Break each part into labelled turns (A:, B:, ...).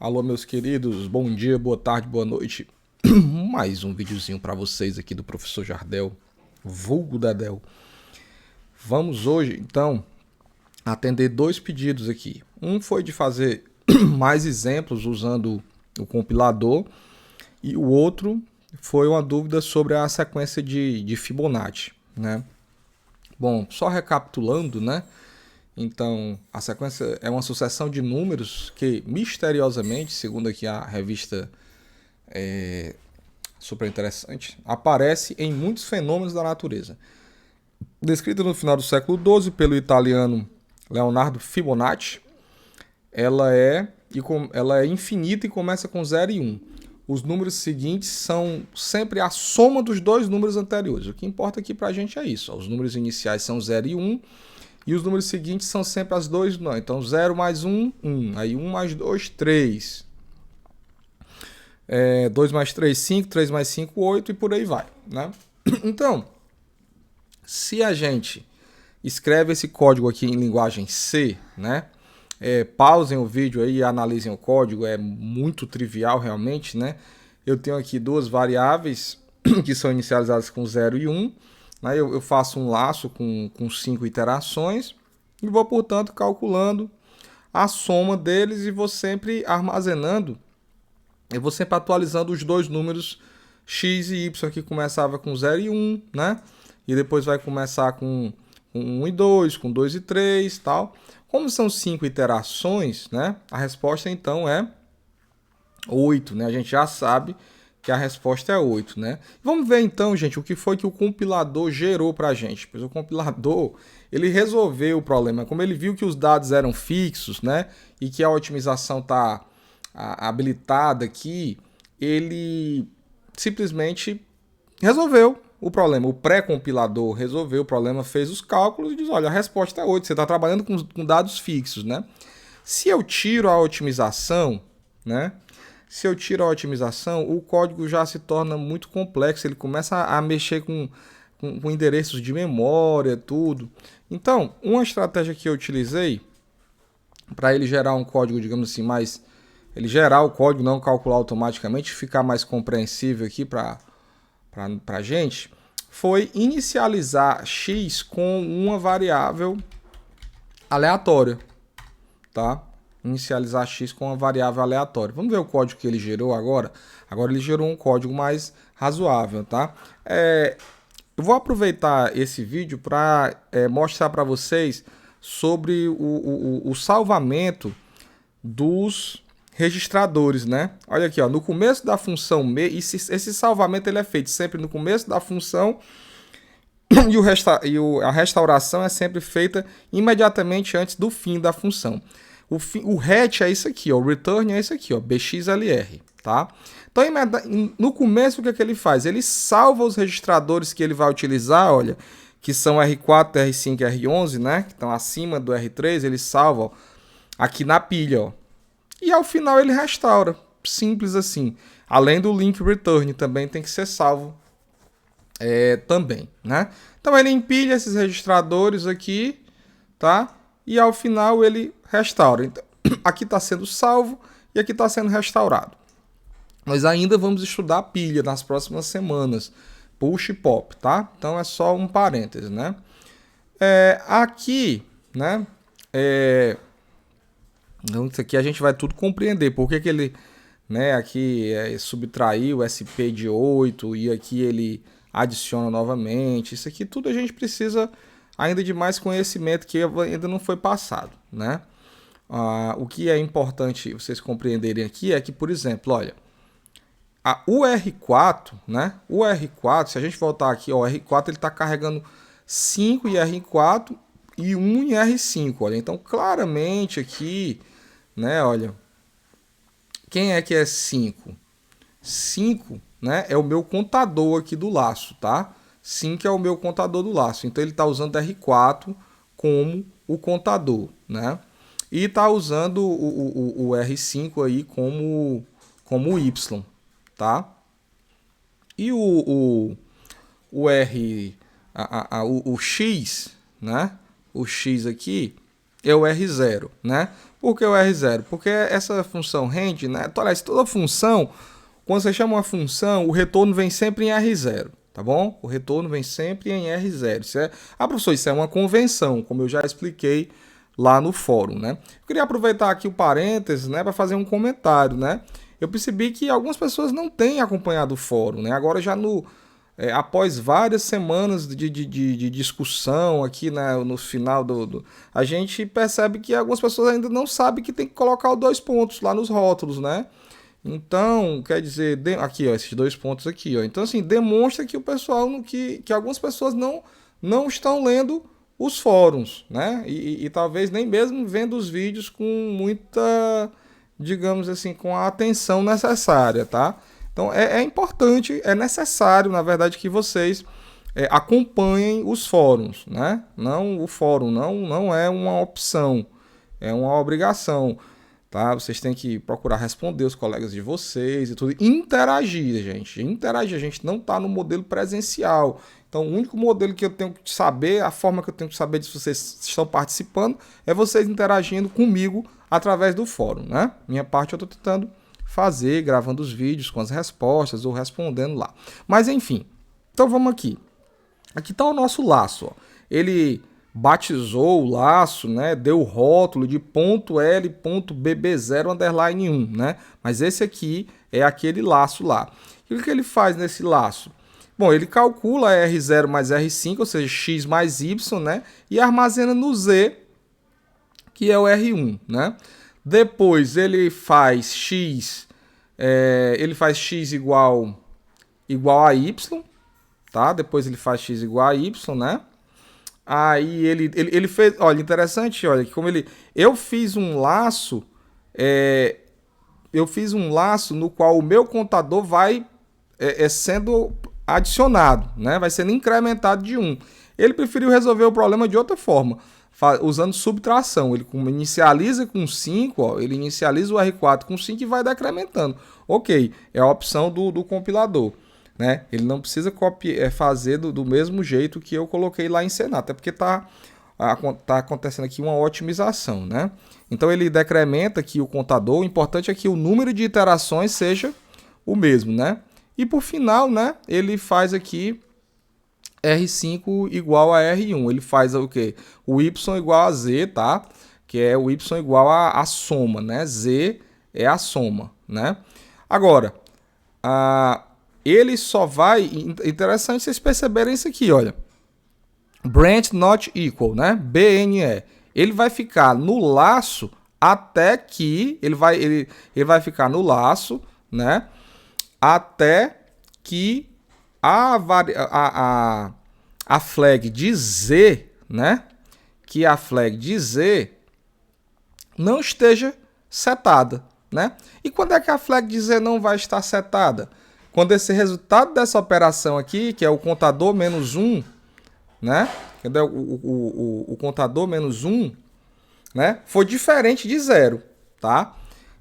A: Alô, meus queridos, bom dia, boa tarde, boa noite. Mais um videozinho para vocês aqui do professor Jardel, vulgo Dedel. Vamos hoje, então, atender dois pedidos aqui. Um foi de fazer mais exemplos usando o compilador e o outro foi uma dúvida sobre a sequência de Fibonacci, né? Bom, só recapitulando, né? Então, a sequência é uma sucessão de números que, misteriosamente, segundo aqui a revista super interessante, aparece em muitos fenômenos da natureza. Descrita no final do século XII pelo italiano Leonardo Fibonacci, ela é infinita e começa com 0 e 1. Os números seguintes são sempre a soma dos dois números anteriores. O que importa aqui para a gente é isso. Os números iniciais são 0 e 1, e os números seguintes são sempre as dois. Não. Então 0 mais 1, 1. Aí 1 mais 2, 3. 2 mais 3, 5. 3 mais 5, 8 e por aí vai, né? Então, se a gente escreve esse código aqui em linguagem C, né? Pausem o vídeo aí e analisem o código, é muito trivial realmente, né? Eu tenho aqui duas variáveis que são inicializadas com 0 e 1, né? Eu faço um laço com 5 iterações e vou, portanto, calculando a soma deles e vou sempre armazenando, eu vou sempre atualizando os dois números x e y, que começava com 0 e 1, né? E depois vai começar com 1 e 2, com 2 e 3 e tal. Como são 5 iterações, né? A resposta então é 8, né? A gente já sabe que a resposta é 8, né? Vamos ver então, gente, o que foi que o compilador gerou para a gente. Pois o compilador, ele resolveu o problema. Como ele viu que os dados eram fixos, né? E que a otimização está habilitada aqui, ele simplesmente resolveu o problema. O pré-compilador resolveu o problema, fez os cálculos e diz, olha, a resposta é 8, você está trabalhando com dados fixos, né? Se eu tiro a otimização, né? Se eu tiro a otimização, o código já se torna muito complexo, ele começa a mexer com endereços de memória, tudo. Então, uma estratégia que eu utilizei para ele gerar um código, digamos assim, mais... Ele gerar o código, não calcular automaticamente, ficar mais compreensível aqui para a gente, foi inicializar x com uma variável aleatória, tá? Inicializar x com uma variável aleatória. Vamos ver o código que ele gerou agora? Agora ele gerou um código mais razoável, tá? Eu vou aproveitar esse vídeo para mostrar para vocês sobre o salvamento dos registradores, né? Olha aqui, ó, no começo da função esse salvamento ele é feito sempre no começo da função e a restauração é sempre feita imediatamente antes do fim da função. O RET é isso aqui, ó, o return é isso aqui, ó, bxlr, tá? Então, no começo, o que é que ele faz? Ele salva os registradores que ele vai utilizar, olha, que são R4, R5 e R11, né? Que estão acima do R3, ele salva ó, aqui na pilha, ó. E ao final ele restaura. Simples assim. Além do link return também tem que ser salvo também, né? Então ele empilha esses registradores aqui, tá? E ao final ele restaura. Então, aqui está sendo salvo e aqui está sendo restaurado. Nós ainda vamos estudar a pilha nas próximas semanas. Push e pop, tá? Então é só um parêntese, né? Aqui, né? Então, isso aqui a gente vai tudo compreender. Por que ele, né, aqui subtraiu o SP de 8 e aqui ele adiciona novamente. Isso aqui tudo a gente precisa ainda de mais conhecimento que ainda não foi passado, né? O que é importante vocês compreenderem aqui é que, por exemplo, olha, o R4, né? O R4, se a gente voltar aqui, ó, o R4 ele está carregando 5 em R4 e 1 em R5, olha. Então, claramente aqui, né, olha, quem é que é 5? 5, né, é o meu contador aqui do laço, tá? 5 é o meu contador do laço. Então, ele está usando R4 como o contador, né? E está usando o R5 aí como Y, tá? E o X, né? O X aqui é o R0, né? Por que o R0? Porque essa função rend, né? Aliás, toda função, quando você chama uma função, o retorno vem sempre em R0, tá bom? O retorno vem sempre em R0. Professor, isso é uma convenção, como eu já expliquei lá no fórum, né? Eu queria aproveitar aqui o parênteses, né, para fazer um comentário, né? Eu percebi que algumas pessoas não têm acompanhado o fórum, né? Agora já após várias semanas de discussão aqui, né, no final a gente percebe que algumas pessoas ainda não sabem que tem que colocar os 2 pontos lá nos rótulos, né? Então, quer dizer, aqui, ó, esses 2 pontos aqui, ó. Então, assim, demonstra que o pessoal, que algumas pessoas não estão lendo os fóruns, né? E talvez nem mesmo vendo os vídeos com muita, digamos assim, com a atenção necessária, tá? Então é importante, é necessário, na verdade, que vocês acompanhem os fóruns, né? Não, o fórum não é uma opção, é uma obrigação, tá? Vocês têm que procurar responder os colegas de vocês e tudo, interagir, gente. Interagir, a gente não está no modelo presencial. Então, o único modelo que eu tenho que saber, a forma que eu tenho que saber de se vocês estão participando, é vocês interagindo comigo através do fórum, né? Minha parte eu estou tentando fazer, gravando os vídeos com as respostas ou respondendo lá. Mas, enfim. Então, vamos aqui. Aqui está o nosso laço, ó. Ele batizou o laço, né? Deu o rótulo de .l.bb0_1, né? Mas esse aqui é aquele laço lá. E o que ele faz nesse laço? Bom, ele calcula R0 mais R5, ou seja, x mais y, né? E armazena no Z, que é o R1, né? Depois ele faz x, igual a y, tá? Depois ele faz x igual a y, né? Aí ele fez, olha, interessante, olha, como eu fiz um laço, no qual o meu contador vai sendo adicionado, né? Vai sendo incrementado de 1. Ele preferiu resolver o problema de outra forma, usando subtração. Ele inicializa com 5, ó, ele inicializa o R4 com 5 e vai decrementando. Ok, é a opção do compilador, né? Ele não precisa fazer do mesmo jeito que eu coloquei lá em Senat, até porque tá acontecendo aqui uma otimização, né? Então ele decrementa aqui o contador. O importante é que o número de iterações seja o mesmo, né? E por final, né, ele faz aqui R5 igual a R1. Ele faz o quê? O Y igual a Z, tá? Que é o Y igual a soma, né? Z é a soma, né? Agora, ele só vai... Interessante vocês perceberem isso aqui, olha. Branch not equal, né? BNE. Ele vai ficar no laço até que... Ele vai ficar no laço, né? Até que a flag de Z, né? Que a flag de Z não esteja setada, né? E quando é que a flag de Z não vai estar setada? Quando esse resultado dessa operação aqui, que é o contador menos 1, né? O contador menos 1, né? For diferente de 0, tá?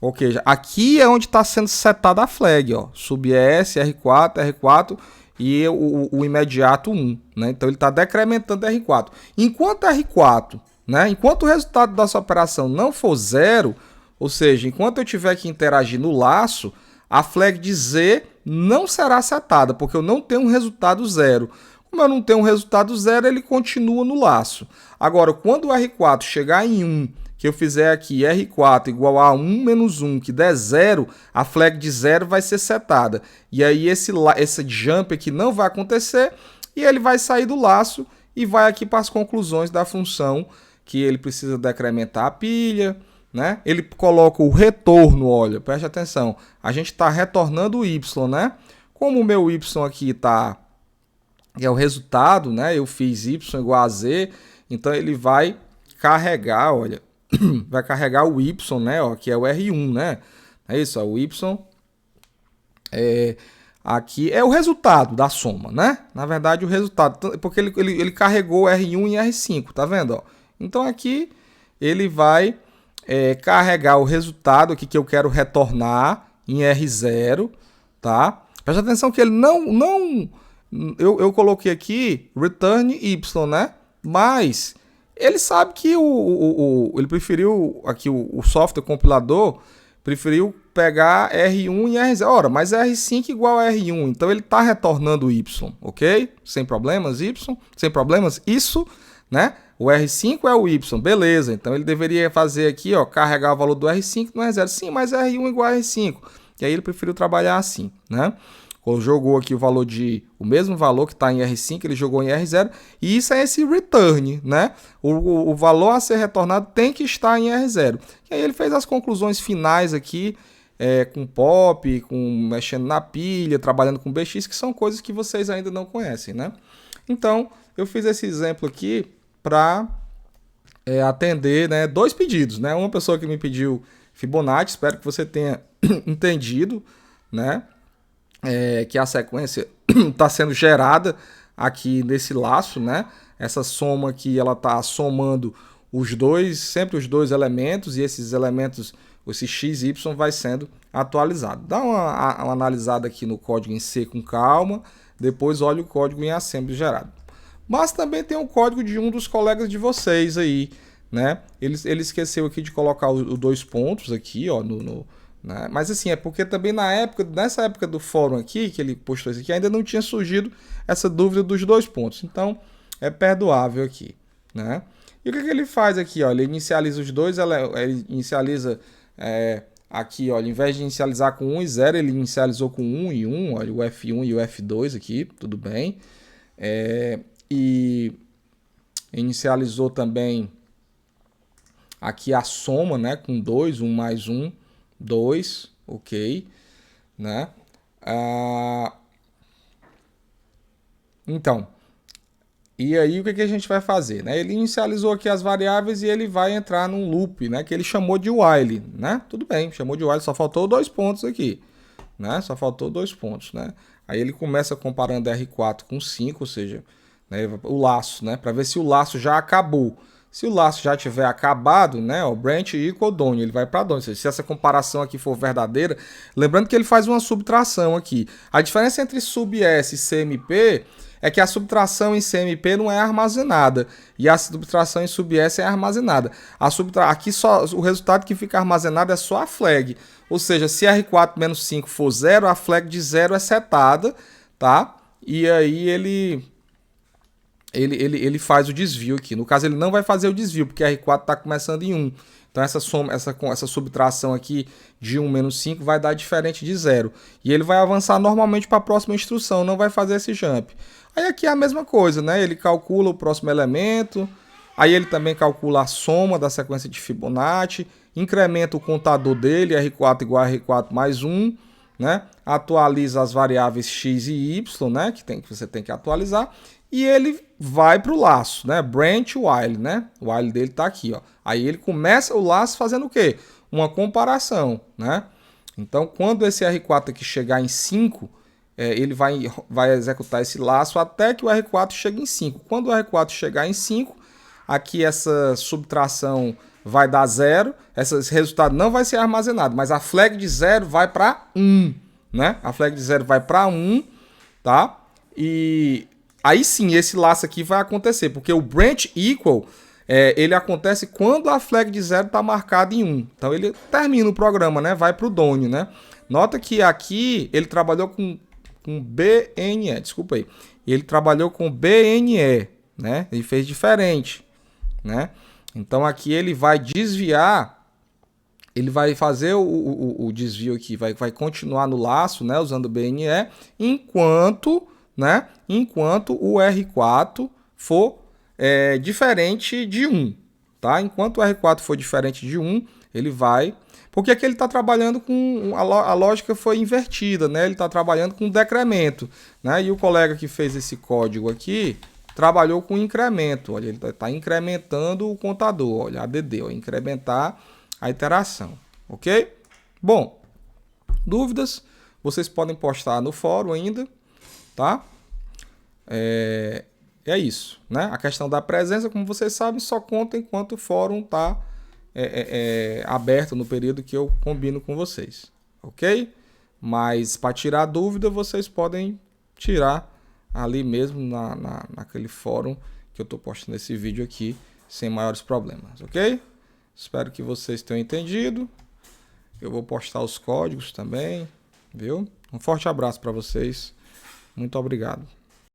A: Ok, aqui é onde está sendo setada a flag, ó, sub S, R4 e o imediato 1, né? Então ele está decrementando R4. Enquanto R4, né? Enquanto o resultado dessa operação não for 0, ou seja, enquanto eu tiver que interagir no laço, a flag de Z não será setada, porque eu não tenho um resultado 0. Como eu não tenho um resultado 0, ele continua no laço. Agora, quando o R4 chegar em 1, que eu fizer aqui R4 igual a 1 menos 1, que der 0, a flag de 0 vai ser setada. E aí esse jump aqui não vai acontecer e ele vai sair do laço e vai aqui para as conclusões da função, que ele precisa decrementar a pilha, né? Ele coloca o retorno, olha, preste atenção, a gente está retornando o y, né? Como o meu y aqui é o resultado, né? Eu fiz y igual a z, então ele vai carregar, olha, vai carregar o y, né? Ó, que é o R1, né? É isso, ó, o y aqui é o resultado da soma, né? Na verdade, o resultado, porque ele carregou R1 e R5, tá vendo? Ó? Então aqui ele vai carregar o resultado aqui que eu quero retornar em R0, tá? Presta atenção que ele eu coloquei aqui return y, né? Mas Ele sabe que ele preferiu, aqui o software compilador, preferiu pegar R1 e R0. Ora, mas R5 igual a R1, então ele está retornando Y, ok? Sem problemas, Y, sem problemas, isso, né? O R5 é o Y, beleza, então ele deveria fazer aqui, ó, carregar o valor do R5 no R0. Sim, mas R1 igual a R5, e aí ele preferiu trabalhar assim, né? Jogou aqui o mesmo valor que está em R5, ele jogou em R0, e isso é esse return, né? O valor a ser retornado tem que estar em R0. E aí ele fez as conclusões finais aqui, com POP, com mexendo na pilha, trabalhando com BX, que são coisas que vocês ainda não conhecem, né? Então, eu fiz esse exemplo aqui para atender, né, 2 pedidos, né? Uma pessoa que me pediu Fibonacci, espero que você tenha entendido, né? Que a sequência está sendo gerada aqui nesse laço, né? Essa soma aqui, ela está somando sempre os dois elementos, e esses elementos, esse x e y vai sendo atualizado. Dá uma analisada aqui no código em C com calma, depois olha o código em assembly gerado. Mas também tem o código de um dos colegas de vocês aí, né? Ele esqueceu aqui de colocar os 2 pontos aqui, ó, né? Mas assim, é porque também nessa época do fórum aqui, que ele postou isso aqui, ainda não tinha surgido essa dúvida dos 2 pontos. Então, é perdoável aqui, né? E o que ele faz aqui, ó? Ele inicializa os dois, ele inicializa aqui, ó, ao invés de inicializar com 1 e 0, ele inicializou com 1 e 1, olha, o F1 e o F2 aqui, tudo bem. E inicializou também aqui a soma, né, com 2, 1 mais 1, 2, ok, né? Então, e aí o que a gente vai fazer, né? Ele inicializou aqui as variáveis e ele vai entrar num loop, né, que ele chamou de while, né? Tudo bem, chamou de while, só faltou 2 pontos aqui, né? Só faltou 2 pontos, né? Aí ele começa comparando R4 com 5, ou seja, né, o laço, né, para ver se o laço já acabou. Se o laço já tiver acabado, né, o branch equal done, ele vai para done. Se essa comparação aqui for verdadeira, lembrando que ele faz uma subtração aqui. A diferença entre sub-S e CMP é que a subtração em CMP não é armazenada e a subtração em sub-S é armazenada. Aqui só o resultado que fica armazenado é só a flag. Ou seja, se R4 menos 5 for 0, a flag de 0 é setada, tá? E aí ele faz o desvio aqui. No caso, ele não vai fazer o desvio, porque R4 está começando em 1. Então, essa subtração aqui de 1 menos 5 vai dar diferente de 0. E ele vai avançar normalmente para a próxima instrução, não vai fazer esse jump. Aí aqui é a mesma coisa, né? Ele calcula o próximo elemento, aí ele também calcula a soma da sequência de Fibonacci, incrementa o contador dele, R4 igual a R4 mais 1, né? Atualiza as variáveis x e y, né? Que você tem que atualizar. E ele vai para o laço, né? Branch while, né? O while dele está aqui, ó. Aí ele começa o laço fazendo o quê? Uma comparação, né? Então, quando esse R4 aqui chegar em 5, ele vai executar esse laço até que o R4 chegue em 5. Quando o R4 chegar em 5, aqui essa subtração vai dar 0. Esse resultado não vai ser armazenado, mas a flag de 0 vai para 1, né? A flag de 0 vai para 1, tá? E aí sim, esse laço aqui vai acontecer, porque o branch equal, ele acontece quando a flag de 0 está marcada em 1. Então ele termina o programa, né? Vai para o done, né? Nota que aqui ele trabalhou com BNE, desculpa aí. Ele trabalhou com BNE, né? Ele fez diferente, né? Então aqui ele vai desviar, ele vai fazer o desvio aqui, vai continuar no laço, né? Usando BNE, enquanto o R4 for diferente de 1, tá? Enquanto o R4 for diferente de 1, ele vai... Porque aqui ele está trabalhando com... A lógica foi invertida, né? Ele está trabalhando com decremento, né? E o colega que fez esse código aqui trabalhou com incremento. Olha, ele está incrementando o contador. Olha, ADD, ó, incrementar a iteração, ok? Bom, dúvidas vocês podem postar no fórum ainda, tá? É isso, né? A questão da presença, como vocês sabem, só conta enquanto o fórum está aberto no período que eu combino com vocês, ok? Mas para tirar dúvida, vocês podem tirar ali mesmo naquele fórum que eu estou postando esse vídeo aqui sem maiores problemas, ok? Espero que vocês tenham entendido. Eu vou postar os códigos também, viu? Um forte abraço para vocês. Muito obrigado.